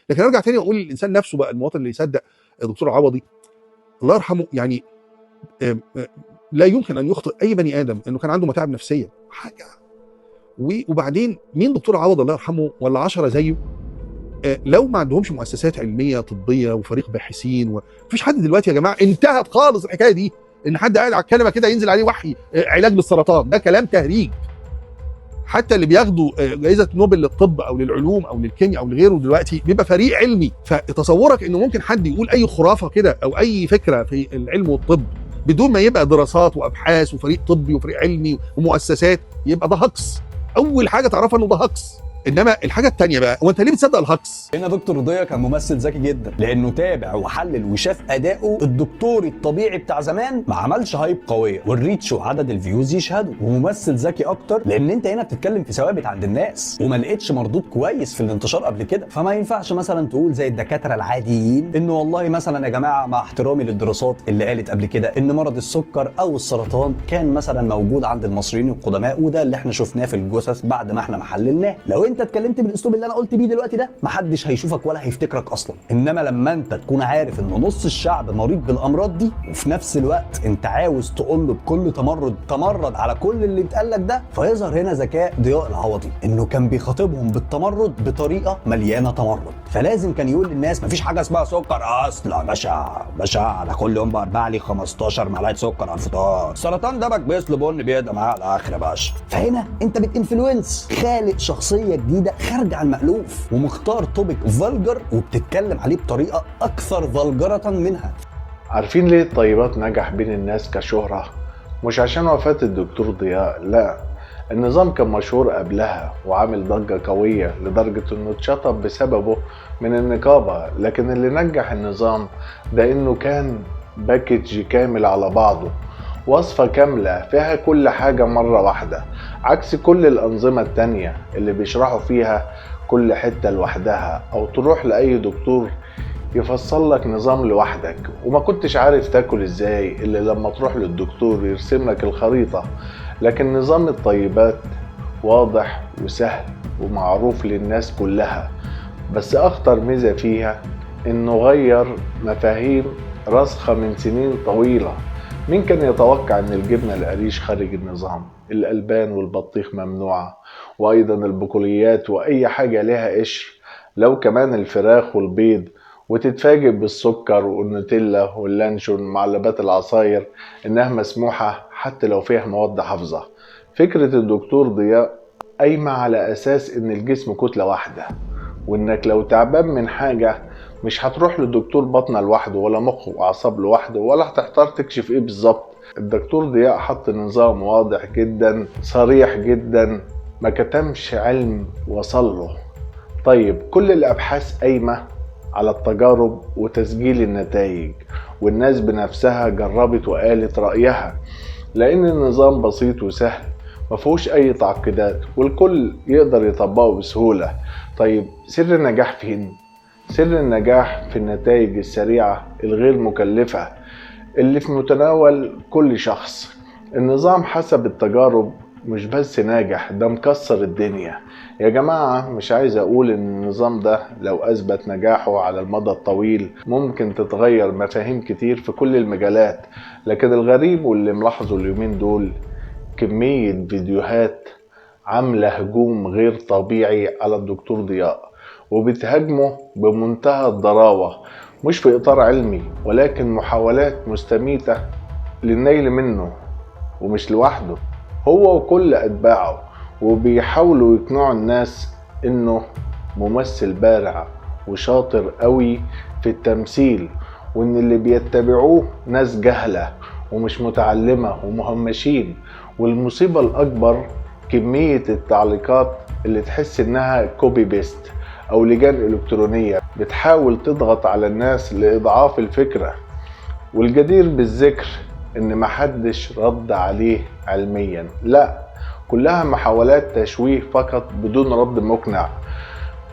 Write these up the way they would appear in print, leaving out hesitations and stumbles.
لكن ارجع تاني واقول الانسان نفسه بقى، المواطن اللي يصدق الدكتور عوضي الله يرحمه، يعني لا يمكن ان يخطئ اي بني ادم انه كان عنده متاعب نفسيه حاجه. وبعدين مين دكتور عوض الله يرحمه ولا 10 زيه لو ما عندهمش مؤسسات علميه طبيه وفريق باحثين؟ ومفيش حد دلوقتي يا جماعه، انتهت خالص الحكايه دي ان حد قاعد على الكلمه كده ينزل عليه وحي علاج للسرطان، ده كلام تهريج. حتى اللي بياخدوا جائزه نوبل للطب او للعلوم او للكيمياء او لغيره دلوقتي بيبقى فريق علمي. فتصورك انه ممكن حد يقول اي خرافه كده او اي فكره في العلم والطب بدون ما يبقى دراسات وابحاث وفريق طبي وفريق علمي ومؤسسات، يبقى ده هكس. اول حاجه تعرفها انه ده هكس. انما الحاجه الثانيه بقى، هو انت ليه بتصدق الهكس؟ هنا دكتور ضياء كان ممثل ذكي جدا، لانه تابع وحلل وشاف اداؤه الدكتوري الطبيعي بتاع زمان ما عملش هايب قويه والريتش وعدد الفيوز يشهدوا. وممثل ذكي اكتر لان انت هنا بتتكلم في ثوابت عند الناس وما لقيتش مردود كويس في الانتشار قبل كده. فما ينفعش مثلا تقول زي الدكاتره العاديين انه والله مثلا يا جماعه مع احترامي للدراسات اللي قالت قبل كده ان مرض السكر او السرطان كان مثلا موجود عند المصريين القدماء، وده اللي احنا شفناه في الجثث بعد ما احنا محللناه. لو انت اتكلمت بالاسلوب اللي انا قلت بيه دلوقتي ده محدش هيشوفك ولا هيفتكرك اصلا. انما لما انت تكون عارف ان نص الشعب مريض بالامراض دي وفي نفس الوقت انت عاوز تقول له بكل تمرد على كل اللي اتقالك ده، فيظهر هنا ذكاء ضياء العوضي انه كان بيخاطبهم بالتمرد بطريقه مليانه تمرد. فلازم كان يقول للناس مفيش حاجه اسمها سكر اصلا باشا على كل يوم بربع لي 15 معلقه سكر على الفطار، السرطان ده بكبس له بن بيقدر معاه على الاخر يا باشا. فهنا انت بتنفلونس، خالق شخصيه جديده خارج عن المألوف ومختار توبيك فالجر وبتتكلم عليه بطريقه اكثر فالجره منها. عارفين ليه الطيبات نجح بين الناس كشهرة؟ مش عشان وفاة الدكتور ضياء، لا، النظام كان مشهور قبلها وعامل ضجة قوية لدرجة انه اتشطب بسببه من النقابة. لكن اللي نجح النظام ده انه كان باكج كامل على بعضه، وصفة كاملة فيها كل حاجة مرة واحدة، عكس كل الأنظمة التانية اللي بيشرحوا فيها كل حتة لوحدها، أو تروح لأي دكتور يفصل لك نظام لوحدك وما كنتش عارف تاكل ازاي إلا لما تروح للدكتور يرسم لك الخريطة. لكن نظام الطيبات واضح وسهل ومعروف للناس كلها، بس أخطر ميزة فيها إنه غير مفاهيم راسخة من سنين طويلة. مين كان يتوقع ان الجبنة القريش خارج النظام، الألبان والبطيخ ممنوعة، وايضا البقوليات واي حاجة لها قشر، لو كمان الفراخ والبيض، وتتفاجئ بالسكر والنوتيلا واللانشون معلبات العصاير انها مسموحة حتى لو فيها مواد حافظة. فكرة الدكتور ضياء قايمة على اساس ان الجسم كتلة واحدة، وانك لو تعبان من حاجة مش هتروح للدكتور بطنة لوحده ولا مخ واعصاب لوحده، ولا هتحتار تكشف ايه بالظبط. الدكتور ضياء حط نظام واضح جدا صريح جدا، ما كتمش علم وصله. طيب كل الابحاث قايمة على التجارب وتسجيل النتائج، والناس بنفسها جربت وقالت رأيها، لان النظام بسيط وسهل مفهوش اي تعقيدات والكل يقدر يطبقه بسهولة. طيب سر النجاح فين؟ سر النجاح في النتائج السريعة الغير مكلفة اللي في متناول كل شخص. النظام حسب التجارب مش بس ناجح، ده مكسر الدنيا يا جماعة. مش عايز اقول ان النظام ده لو اثبت نجاحه على المدى الطويل ممكن تتغير مفاهيم كتير في كل المجالات، لكن الغريب واللي ملاحظه اليومين دول كمية فيديوهات عاملة هجوم غير طبيعي على الدكتور ضياء، وبتهاجمه بمنتهى الضراوة، مش في إطار علمي ولكن محاولات مستميتة للنيل منه. ومش لوحده، هو وكل أتباعه، وبيحاولوا يقنعوا الناس إنه ممثل بارع وشاطر قوي في التمثيل، وإن اللي بيتبعوه ناس جهلة ومش متعلمة ومهمشين. والمصيبة الأكبر كمية التعليقات اللي تحس إنها كوبي بيست أو لجان إلكترونية بتحاول تضغط على الناس لإضعاف الفكرة. والجدير بالذكر إن محدش رد عليه علميا، لا، كلها محاولات تشويه فقط بدون رد مقنع.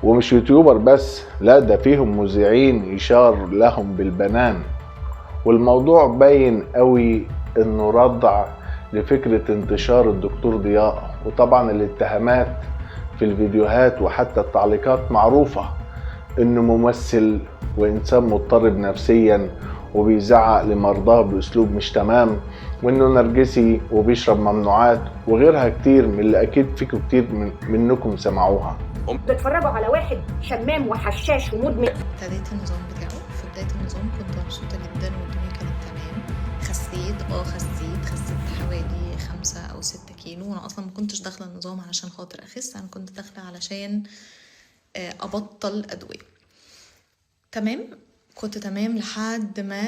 ومش يوتيوبر بس، لا، ده فيهم مذيعين يشار لهم بالبنان. والموضوع باين قوي إنه ردع لفكرة انتشار الدكتور ضياء. وطبعا الاتهامات في الفيديوهات وحتى التعليقات معروفة، انه ممثل وانسان مضطرب نفسيا وبيزعق لمرضاه باسلوب مش تمام، وانه نرجسي وبيشرب ممنوعات وغيرها كتير من اللي اكيد فيكم كتير منكم سمعوها. بتتفرجوا على واحد شمام وحشاش ومدمن. ابتديت النظام بتاعه. في بداية النظام كنت مبسوطة جدا والدنيا كانت تمام. خسيت حوالي 5 أو 6 كيلو. وانا اصلا ما كنتش داخله النظام علشان خاطر اخس، انا كنت داخله علشان ابطل ادويه. تمام، كنت تمام لحد ما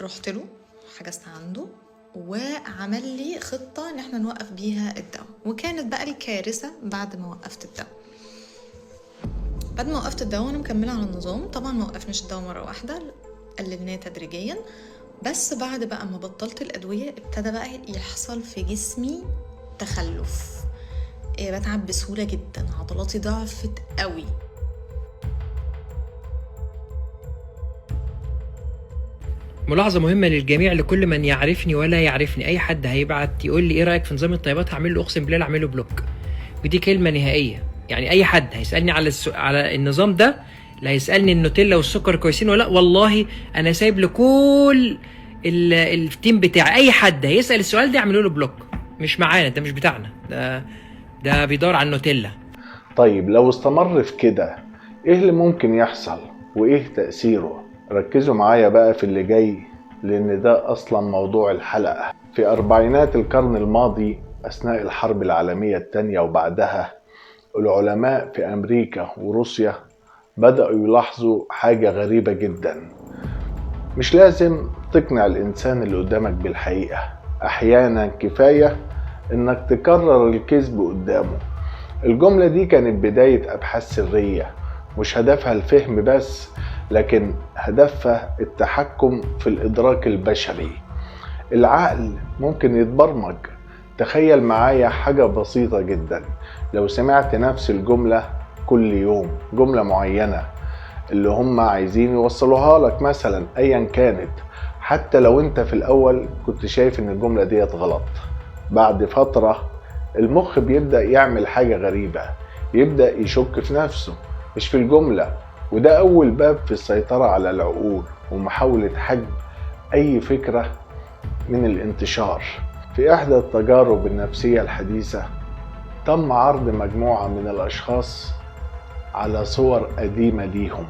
رحت له، حجزت عنده وعمل لي خطه ان احنا نوقف بيها الدواء. وكانت بقى الكارثه بعد ما وقفت الدواء. بعد ما وقفت الدواء وانا مكمله على النظام، طبعا ما وقفناش الدواء مره واحده، قللناه تدريجيا. بس بعد بقى ما بطلت الادويه ابتدى بقى يحصل في جسمي تخلف. بتعب بسهوله جدا، عضلاتي ضعفت قوي. ملاحظة مهمة للجميع، لكل من يعرفني ولا يعرفني. أي حد هيبعت يقول لي إيه رأيك في نظام الطيبات، هعمل له أقسم بالله أعمل له بلوك. ودي كلمة نهائية. يعني أي حد هيسألني على النظام ده، لا هيسألني النوتيلا والسكر كويسين ولا، والله أنا سايب لكل التيم بتاعي أي حد هيسأل السؤال ده أعمل له بلوك. مش معانا، ده مش بتاعنا، ده بيدور على النوتيلا. طيب لو استمر في كده ايه اللي ممكن يحصل وايه تأثيره؟ ركزوا معايا بقى في اللي جاي، لان ده اصلا موضوع الحلقة. في أربعينات القرن الماضي اثناء الحرب العالمية الثانية وبعدها، العلماء في امريكا وروسيا بدأوا يلاحظوا حاجة غريبة جدا. مش لازم تقنع الانسان اللي قدامك بالحقيقة، احيانا كفاية انك تكرر الكذب قدامه. الجملة دي كانت بداية ابحاث سرية مش هدفها الفهم بس، لكن هدفها التحكم في الادراك البشري. العقل ممكن يتبرمج. تخيل معايا حاجة بسيطة جدا، لو سمعت نفس الجملة كل يوم، جملة معينة اللي هم عايزين يوصلوها لك مثلا ايا كانت، حتى لو انت في الاول كنت شايف ان الجملة ديت غلط، بعد فترة المخ بيبدأ يعمل حاجة غريبة، يبدأ يشك في نفسه مش في الجملة. وده اول باب في السيطرة على العقول ومحاولة حجب اي فكرة من الانتشار. في احدى التجارب النفسية الحديثة تم عرض مجموعة من الاشخاص على صور قديمة ليهم،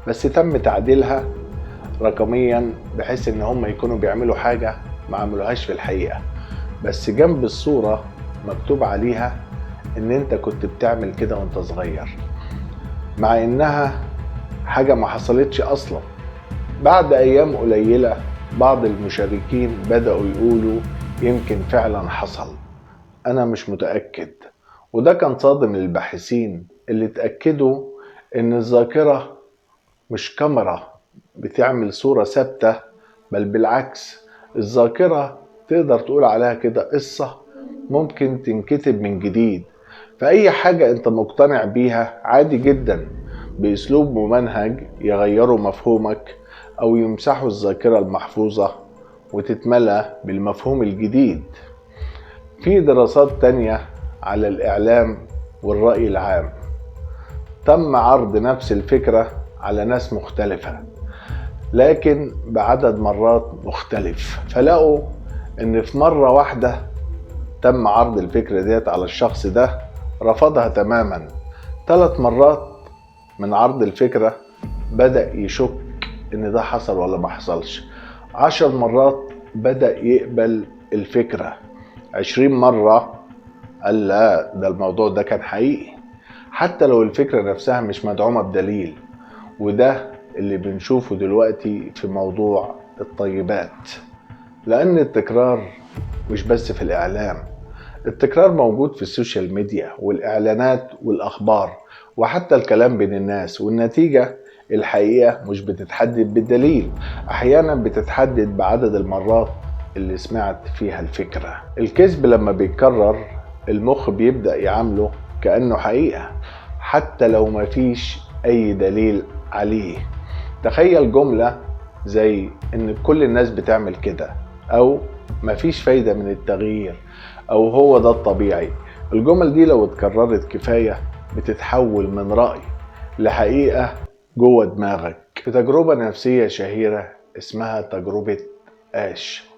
بس تم تعديلها رقميا بحيث ان هم يكونوا بيعملوا حاجة ما عملوهاش في الحقيقة، بس جنب الصورة مكتوب عليها ان انت كنت بتعمل كده وانت صغير، مع انها حاجة ما حصلتش اصلا. بعد ايام قليلة بعض المشاركين بدأوا يقولوا يمكن فعلا حصل، انا مش متأكد. وده كان صادم للباحثين اللي اتأكدوا ان الذاكرة مش كاميرا بتعمل صورة ثابتة، بل بالعكس الذاكرة تقدر تقول عليها كده قصة ممكن تنكتب من جديد. فأي حاجة انت مقتنع بيها عادي جدا بأسلوب ممنهج يغيروا مفهومك أو يمسحوا الذاكرة المحفوظة وتتملى بالمفهوم الجديد. في دراسات تانية على الإعلام والرأي العام، تم عرض نفس الفكرة على ناس مختلفة لكن بعدد مرات مختلف، فلقوا ان في مرة واحدة تم عرض الفكرة ديت على الشخص ده رفضها تماما. 3 مرات من عرض الفكرة بدأ يشك ان ده حصل ولا ما حصلش. 10 مرات بدأ يقبل الفكرة. 20 مرة قال لا ده الموضوع ده كان حقيقي، حتى لو الفكرة نفسها مش مدعومة بدليل. وده اللي بنشوفه دلوقتي في موضوع الطيبات، لأن التكرار مش بس في الإعلام، التكرار موجود في السوشيال ميديا والإعلانات والأخبار وحتى الكلام بين الناس. والنتيجة الحقيقة مش بتتحدد بالدليل، أحيانا بتتحدد بعدد المرات اللي سمعت فيها الفكرة. الكذب لما بيتكرر المخ بيبدأ يعامله كأنه حقيقة حتى لو ما فيش أي دليل عليه. تخيل جملة زي إن كل الناس بتعمل كده، أو مفيش فايدة من التغيير، أو هو ده الطبيعي. الجمل دي لو اتكررت كفاية بتتحول من رأي لحقيقة جوه دماغك. في تجربة نفسية شهيرة اسمها تجربة آش،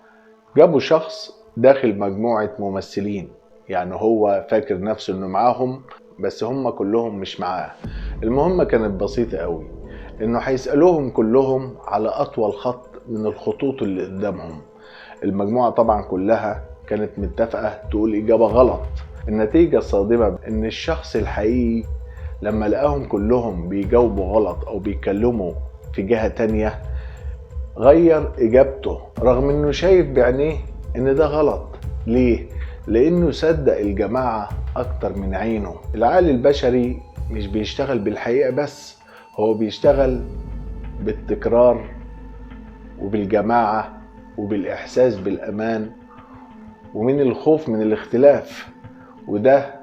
جابوا شخص داخل مجموعة ممثلين، يعني هو فاكر نفسه انه معاهم بس هم كلهم مش معاه. المهمة كانت بسيطة قوي، انه هيسألوهم كلهم على اطول خط من الخطوط اللي قدامهم. المجموعة طبعا كلها كانت متفقة تقول اجابة غلط. النتيجة الصادمة ان الشخص الحقيقي لما لقاهم كلهم بيجاوبوا غلط او بيتكلموا في جهة تانية غير اجابته، رغم انه شايف بعينيه ان ده غلط. ليه؟ لانه صدق الجماعة اكتر من عينه. العقل البشري مش بيشتغل بالحقيقة بس، هو بيشتغل بالتكرار وبالجماعة وبالاحساس بالامان ومن الخوف من الاختلاف. وده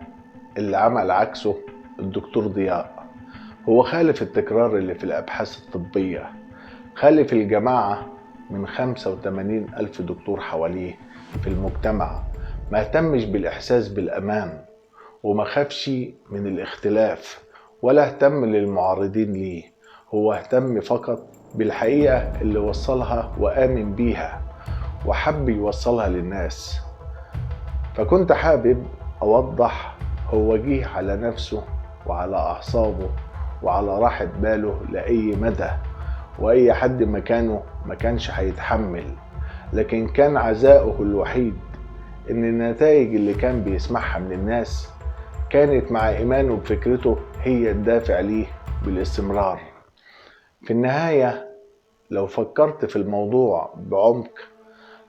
اللي عمل عكسه الدكتور ضياء. هو خالف التكرار اللي في الابحاث الطبية، خالف الجماعة من 85,000 دكتور حواليه في المجتمع، ما اهتمش بالإحساس بالأمان وما خافش من الاختلاف ولا اهتم للمعارضين ليه. هو اهتم فقط بالحقيقة اللي وصلها وآمن بيها وحب يوصلها للناس. فكنت حابب أوضح هو جيه على نفسه وعلى أعصابه وعلى راحة باله لأي مدى، وأي حد مكانه ما كانش هيتحمل، لكن كان عزاؤه الوحيد إن النتائج اللي كان بيسمعها من الناس كانت مع إيمانه بفكرته هي الدافع ليه بالاستمرار. في النهاية لو فكرت في الموضوع بعمق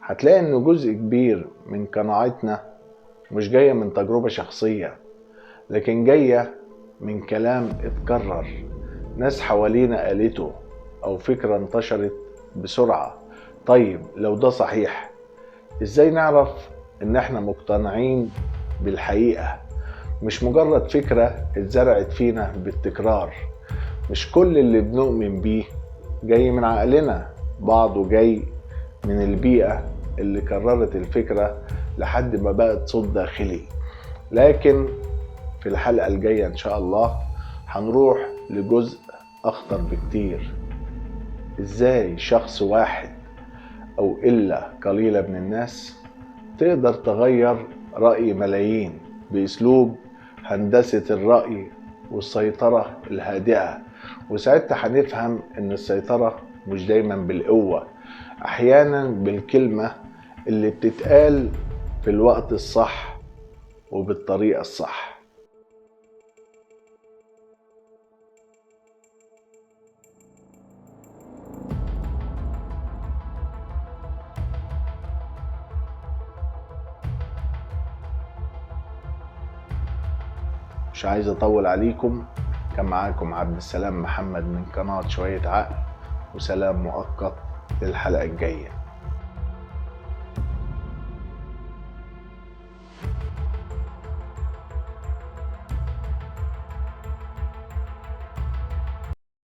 هتلاقي إنه جزء كبير من قناعتنا مش جاية من تجربة شخصية، لكن جاية من كلام اتكرر، ناس حوالينا قالته أو فكرة انتشرت بسرعة. طيب لو ده صحيح، إزاي نعرف إن إحنا مقتنعين بالحقيقة مش مجرد فكرة اتزرعت فينا بالتكرار؟ مش كل اللي بنؤمن بيه جاي من عقلنا، بعضه جاي من البيئة اللي كررت الفكرة لحد ما بقت صوت داخلي. لكن في الحلقة الجاية إن شاء الله هنروح لجزء أخطر بكتير. إزاي شخص واحد أو إلا قليلة من الناس تقدر تغير رأي ملايين بأسلوب هندسة الرأي والسيطرة الهادئة. وساعتها هنفهم إن السيطرة مش دايما بالقوة، أحيانا بالكلمة اللي بتتقال في الوقت الصح وبالطريقة الصح. مش عايز اطول عليكم، كان معاكم عبد السلام محمد من قناة شوية عقل، وسلام مؤقت للحلقة الجاية.